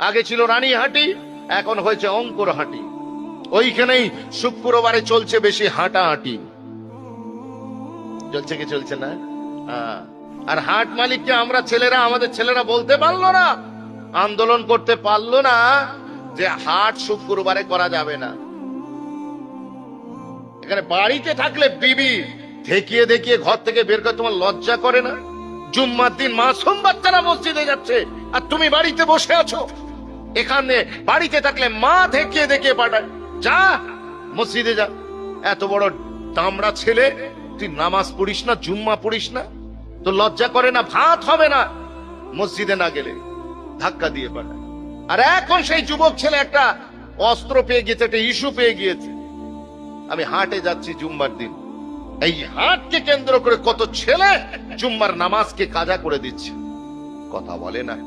আগে ছিল রানীহাটি, এখন হয়েছে অঙ্কুরহাটি। ওইখানেই শুক্রবারে চলছে বেশি হাঁটাহাঁটি। চলছে কি চলছে না? আর হাট মালিককে আমরা ছেলেরা, আমাদের ছেলেরা বলতে পারলো না, আন্দোলন করতে পারলো না যে হাট শুক্রবারে করা যাবে না। এখানে বাড়িতে থাকলে বিবি দেখিয়ে দেখিয়ে ঘর থেকে বের করে, তোমার লজ্জা করে না? জুম্মার দিন মাসুম বাচ্চারা মসজিদে যাচ্ছে আর তুমি বাড়িতে বসে আছো। এখানে বাড়িতে থাকলে মা দেখিয়ে দেখিয়ে পাঠায়, যা মসজিদে যা। এত বড় দামড়া ছেলে, তুই নামাজ পড়িস না, জুম্মা পড়িস না? তো লজ্জা করে না? ভাত হবে না মসজিদে না গেলে, ধাক্কা দিয়ে পাঠায়। আর এখন সেই যুবক ছেলে একটা অস্ত্র পেয়ে গিয়েছে, একটা ইস্যু পেয়ে গিয়েছে, আমি হাটে যাচ্ছি জুম্মার দিন। এই হাটকে কেন্দ্র করে কত ছেলে জুম্মার নামাজকে কাজা করে দিচ্ছে, কথা বলে না।